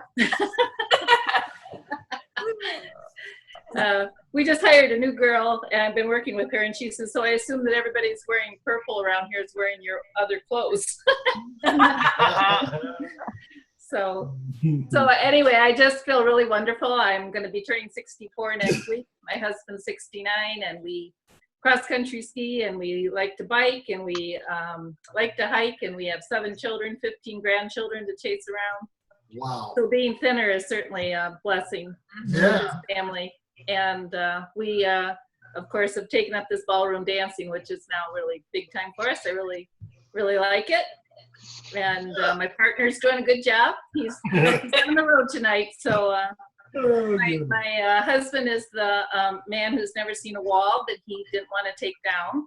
We just hired a new girl, and I've been working with her, and she says, so I assume that everybody's wearing purple around here is wearing your other clothes. So anyway, I just feel really wonderful. I'm going to be turning 64 next week. My husband's 69, and we cross-country ski, and we like to bike, and we like to hike, and we have 7 children, 15 grandchildren to chase around. Wow. So being thinner is certainly a blessing for this family. And we, of course, have taken up this ballroom dancing, which is now really big time for us. I really, really like it. And my partner's doing a good job. He's on the road tonight. So my husband is the man who's never seen a wall that he didn't want to take down.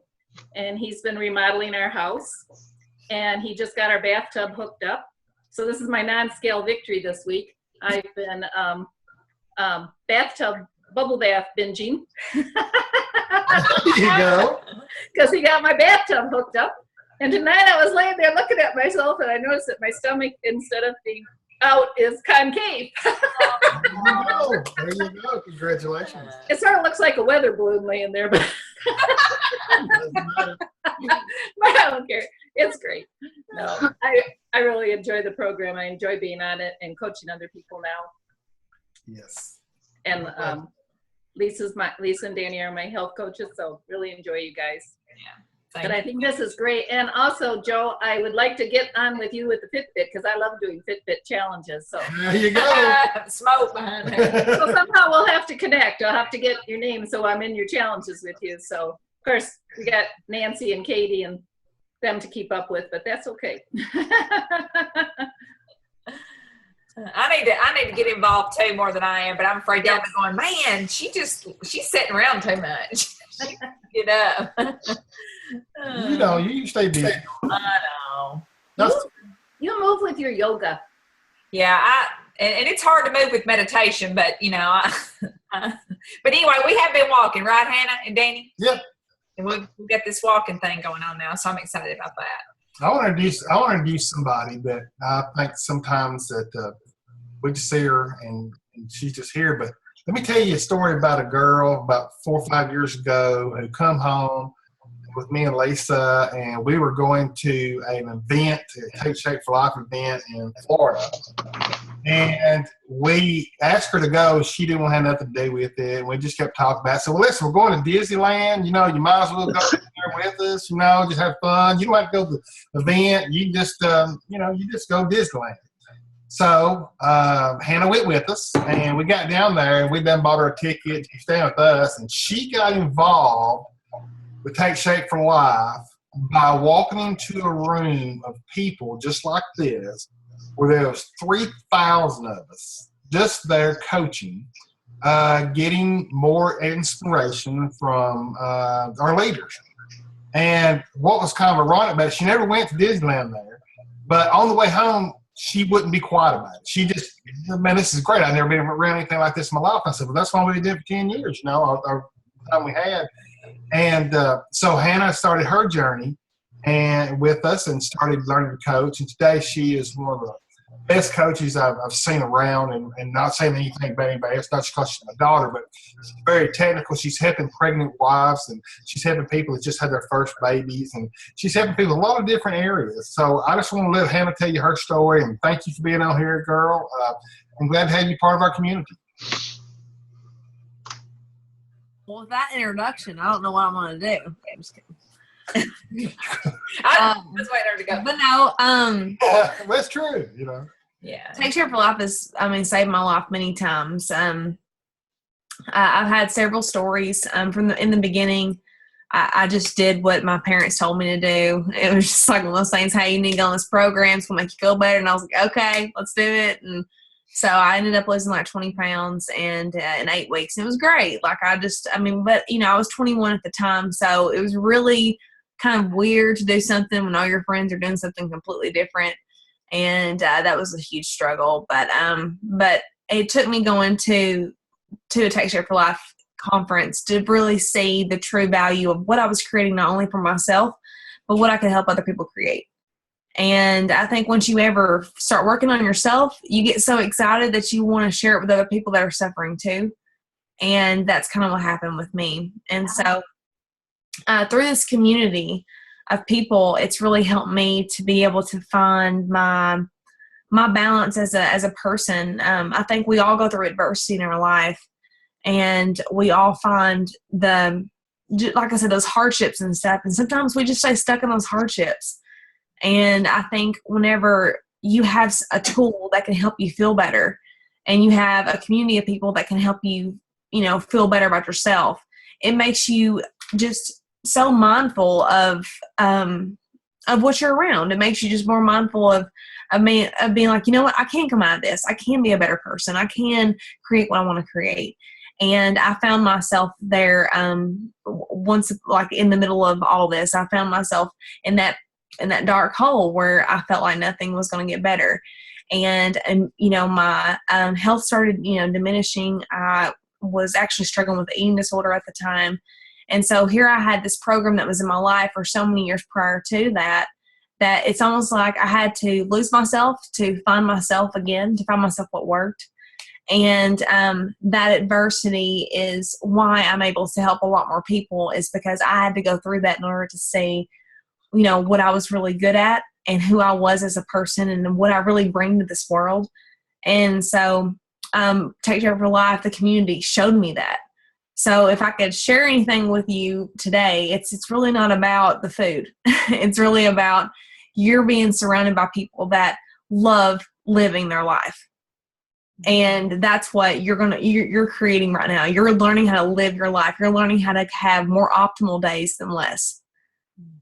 And he's been remodeling our house. And he just got our bathtub hooked up. So this is my non-scale victory this week. I've been bathtub bubble bath binging. There you go. Because he got my bathtub hooked up. And tonight I was laying there looking at myself, and I noticed that my stomach, instead of being out, is concave. Oh, there you go. Congratulations. It sort of looks like a weather balloon laying there, but but I don't care. It's great. No, I really enjoy the program. I enjoy being on it and coaching other people now. Yes. And Lisa and Danny are my health coaches, so really enjoy you guys. Yeah. But I think this is great. And also, Joe, I would like to get on with you with the Fitbit, because I love doing Fitbit challenges. So There you go. Smoke behind it. so somehow we'll have to connect. I'll have to get your name so I'm in your challenges with you. So of course we got Nancy and Katie and them to keep up with, but that's okay. I need to get involved too more than I am, but I'm afraid y'all be going, man, she's sitting around too much. You know. You know, you stay busy. I know. You move with your yoga. Yeah, and it's hard to move with meditation, but you know, but anyway, we have been walking, right, Hannah and Danny? Yep. And we've got this walking thing going on now, so I'm excited about that. I want to introduce somebody that I think sometimes that we just see her and she's just here. But let me tell you a story about a girl about 4 or 5 years ago who come home with me and Lisa, and we were going to an event, a Take Shape for Life event in Florida. And we asked her to go. She didn't want to have nothing to do with it. And we just kept talking about it. So, well, listen, we're going to Disneyland. You know, you might as well go there with us. You know, just have fun. You don't have to go to the event. You just, you just go to Disneyland. So Hannah went with us, and we got down there, and we then bought her a ticket to stay with us. And she got involved with Take Shape for Life by walking into a room of people just like this, where there was 3,000 of us just there coaching, getting more inspiration from our leaders. And what was kind of ironic about it, she never went to Disneyland there, but on the way home, she wouldn't be quiet about it. She just, man, this is great. I've never been around anything like this in my life. I said, well, that's why we did it for 10 years, you know, our time we had. And so Hannah started her journey and with us and started learning to coach. And today she is one of the best coaches I've seen around, and not saying anything about anybody else, not just because she's my daughter, but she's very technical. She's helping pregnant wives, and she's helping people that just had their first babies, and she's helping people in a lot of different areas. So I just want to let Hannah tell you her story, and thank you for being on here, girl. I'm glad to have you part of our community. Well, with that introduction, I don't know what I'm going to do. Okay, I'm just kidding. I was waiting for her to go. But no, that's true, you know. Yeah. Take Care for Life is, saved my life many times. I've had several stories in the beginning. I just did what my parents told me to do. It was just like one of those things, hey, you need to go on this program. It's going to make you feel better. And I was like, okay, let's do it. And so I ended up losing like 20 pounds and in 8 weeks. And it was great. Like I was 21 at the time. So it was really kind of weird to do something when all your friends are doing something completely different. And that was a huge struggle. But it took me going to a Take Care for Life conference to really see the true value of what I was creating, not only for myself, but what I could help other people create. And I think once you ever start working on yourself, you get so excited that you want to share it with other people that are suffering too. And that's kind of what happened with me. And so through this community of people, it's really helped me to be able to find my balance as a person. I think we all go through adversity in our life, and we all find like I said, those hardships and stuff. And sometimes we just stay stuck in those hardships. And I think whenever you have a tool that can help you feel better, and you have a community of people that can help you, feel better about yourself, it makes you just so mindful of what you're around. It makes you just more mindful of being like, you know what, I can come out of this. I can be a better person. I can create what I want to create. And I found myself there once, like in the middle of all this, I found myself in that dark hole where I felt like nothing was going to get better. And my health started, diminishing. I was actually struggling with eating disorder at the time. And so here I had this program that was in my life for so many years prior to that it's almost like I had to lose myself to find myself again, to find myself what worked. And that adversity is why I'm able to help a lot more people, is because I had to go through that in order to see, what I was really good at and who I was as a person and what I really bring to this world. And so Take Care for Life, the community, showed me that. So if I could share anything with you today, it's really not about the food. It's really about you're being surrounded by people that love living their life. And that's what you're creating right now. You're learning how to live your life. You're learning how to have more optimal days than less.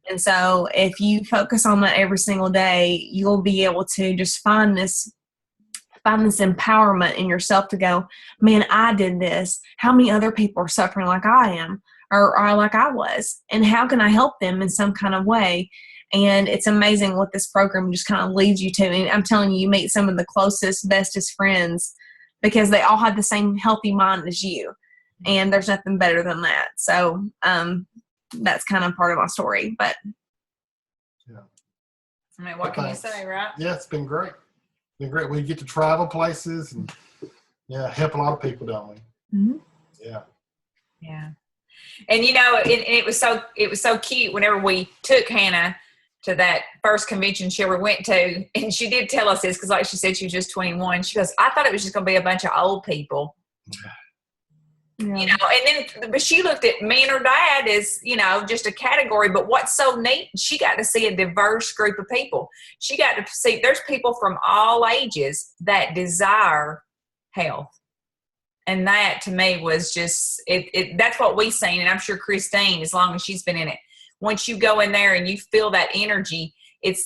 And so if you focus on that every single day, you'll be able to just find this empowerment in yourself to go, man, I did this. How many other people are suffering like I am or like I was? And how can I help them in some kind of way? And it's amazing what this program just kind of leads you to. And I'm telling you meet some of the closest, bestest friends because they all have the same healthy mind as you. And there's nothing better than that. So that's kind of part of my story. But what can you say, right? Yeah, it's been great. Been great. We get to travel places and help a lot of people, don't we? Mm-hmm. Yeah. And it was so cute whenever we took Hannah to that first convention she ever went to, and she did tell us this because, like she said, she was just 21. She goes, I thought it was just going to be a bunch of old people. Yeah. But she looked at me and her dad as, just a category. But what's so neat, she got to see a diverse group of people. She got to see there's people from all ages that desire health. And that to me was just, that's what we seen. And I'm sure Christine, as long as she's been in it, once you go in there and you feel that energy,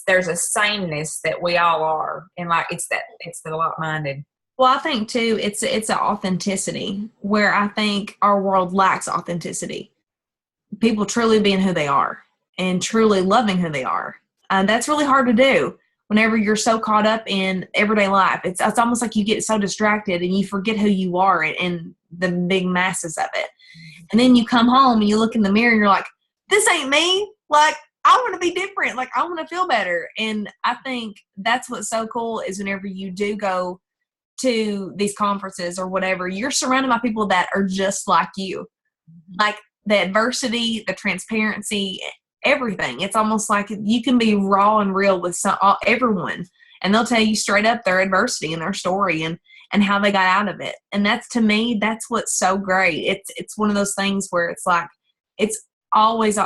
there's a sameness that we all are. And like, it's the like-minded. Well, I think too, it's an authenticity where I think our world lacks authenticity. People truly being who they are and truly loving who they are. That's really hard to do whenever you're so caught up in everyday life. It's almost like you get so distracted and you forget who you are in the big masses of it. And then you come home and you look in the mirror and you're like, this ain't me. Like, I want to be different. Like, I want to feel better. And I think that's what's so cool is whenever you do go to these conferences or whatever, you're surrounded by people that are just like you. Like the adversity, the transparency, everything. It's almost like you can be raw and real with everyone, and they'll tell you straight up their adversity and their story and how they got out of it. And that's, to me, that's what's so great. It's one of those things where it's like, it's always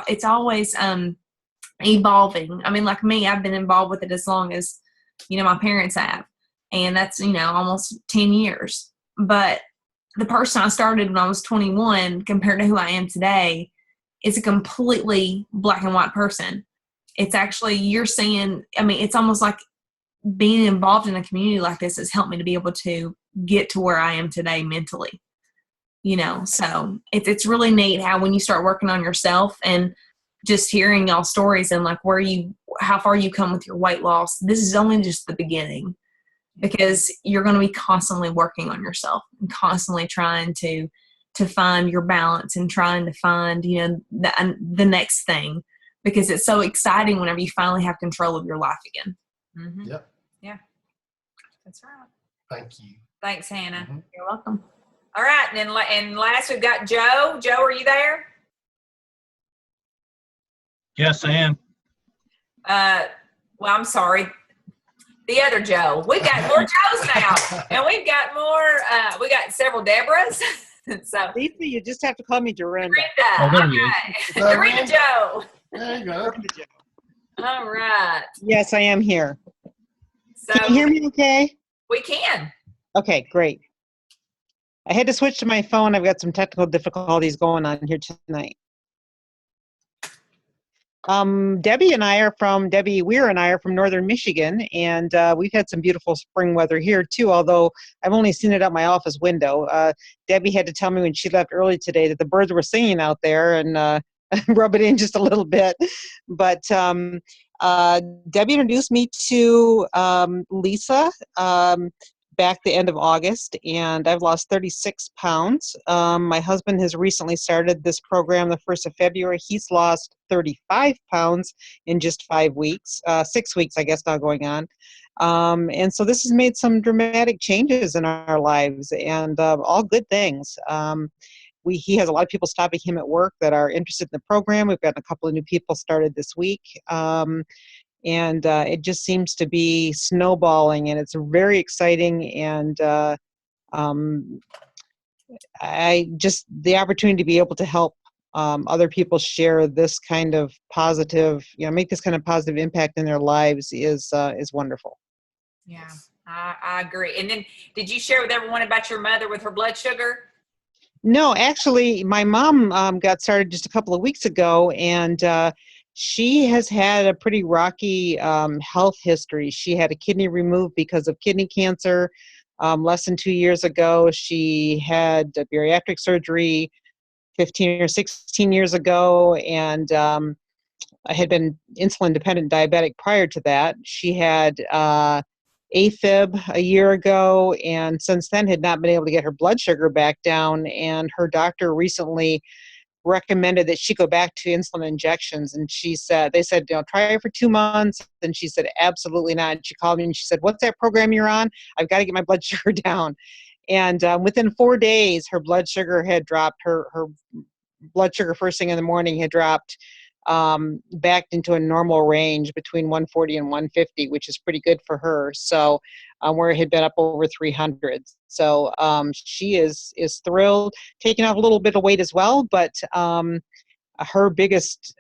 evolving. I mean, like me, I've been involved with it as long as, my parents have. And that's, almost 10 years. But the person I started when I was 21 compared to who I am today is a completely black and white person. It's actually, you're seeing, it's almost like being involved in a community like this has helped me to be able to get to where I am today mentally. So it's really neat how when you start working on yourself and just hearing y'all stories and like how far you come with your weight loss, this is only just the beginning, because you're going to be constantly working on yourself and constantly trying to find your balance and trying to find, the next thing, because it's so exciting whenever you finally have control of your life again. Mm-hmm. Yep. Yeah. That's right. Thank you. Thanks, Hannah. Mm-hmm. You're welcome. All right. And last we've got Joe. Joe, are you there? Yes, I am. Well, I'm sorry. The other Joe. We've got more Joes now. And we've got more, we got several Deborahs. So Lisa, you just have to call me Dorinda. Oh, there you go. Dorinda Joe. There you go. All right. Yes, I am here. So, can you hear me okay? We can. Okay, great. I had to switch to my phone. I've got some technical difficulties going on here tonight. Debbie Weir and I are from Northern Michigan, and we've had some beautiful spring weather here too, although I've only seen it out my office window. Debbie had to tell me when she left early today that the birds were singing out there, and rub it in just a little bit. But Debbie introduced me to Lisa back the end of August, and I've lost 36 pounds. My husband has recently started this program the 1st of February. He's lost 35 pounds in just 5 weeks, 6 weeks, I guess, now going on. And so this has made some dramatic changes in our lives, and all good things. He has a lot of people stopping him at work that are interested in the program. We've got a couple of new people started this week. And it just seems to be snowballing, and it's very exciting. And the opportunity to be able to help other people share this kind of positive, make this kind of positive impact in their lives is wonderful. Yeah, I agree. And then, did you share with everyone about your mother with her blood sugar? No, actually, my mom got started just a couple of weeks ago, and she has had a pretty rocky health history. She had a kidney removed because of kidney cancer less than 2 years ago. She had a bariatric surgery 15 or 16 years ago, and had been insulin-dependent diabetic prior to that. She had AFib a year ago, and since then had not been able to get her blood sugar back down, and her doctor recently recommended that she go back to insulin injections, and they said try it for 2 months, and she said absolutely not. And she called me and she said, what's that program you're on? I've got to get my blood sugar down. And within 4 days her blood sugar had dropped. Her blood sugar first thing in the morning had dropped back into a normal range between 140 and 150, which is pretty good for her. So where it had been up over 300. So she is thrilled, taking off a little bit of weight as well, but her biggest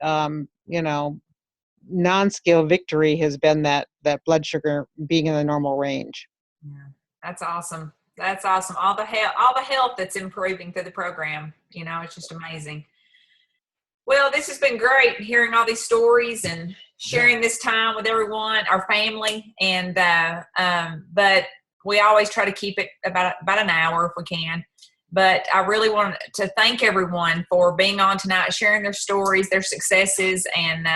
non-scale victory has been that blood sugar being in the normal range. Yeah, that's awesome. That's awesome. All the health that's improving through the program, it's just amazing. Well, this has been great, hearing all these stories and sharing this time with everyone, our family, and but we always try to keep it about an hour if we can. But I really want to thank everyone for being on tonight, sharing their stories, their successes, and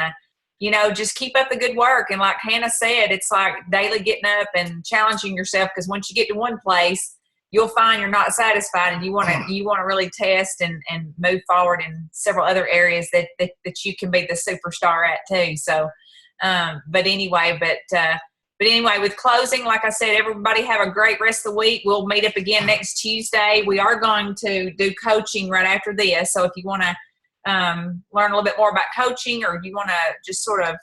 just keep up the good work. And like Hannah said, it's like daily getting up and challenging yourself, because once you get to one place, you'll find you're not satisfied, and you want to really test and move forward in several other areas that you can be the superstar at too. So, but anyway, with closing, like I said, everybody have a great rest of the week. We'll meet up again next Tuesday. We are going to do coaching right after this. So if you want to learn a little bit more about coaching, or you want to just sort of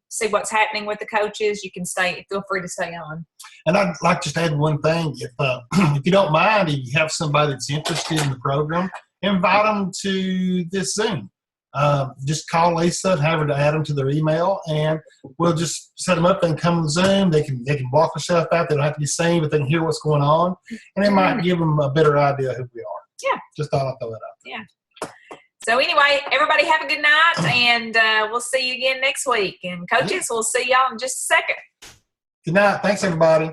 see what's happening with the coaches, you can feel free to stay on. And I'd like to just add one thing. If you don't mind, if you have somebody that's interested in the program, invite them to this Zoom. Just call Lisa and have her to add them to their email, and we'll just set them up. They can come to Zoom. They can walk themselves out. They don't have to be seen, but they can hear what's going on, and it might give them a better idea of who we are. Yeah. Just thought I'd throw that out. Yeah. So anyway, everybody have a good night, and we'll see you again next week. And coaches, we'll see y'all in just a second. Good night. Thanks, everybody.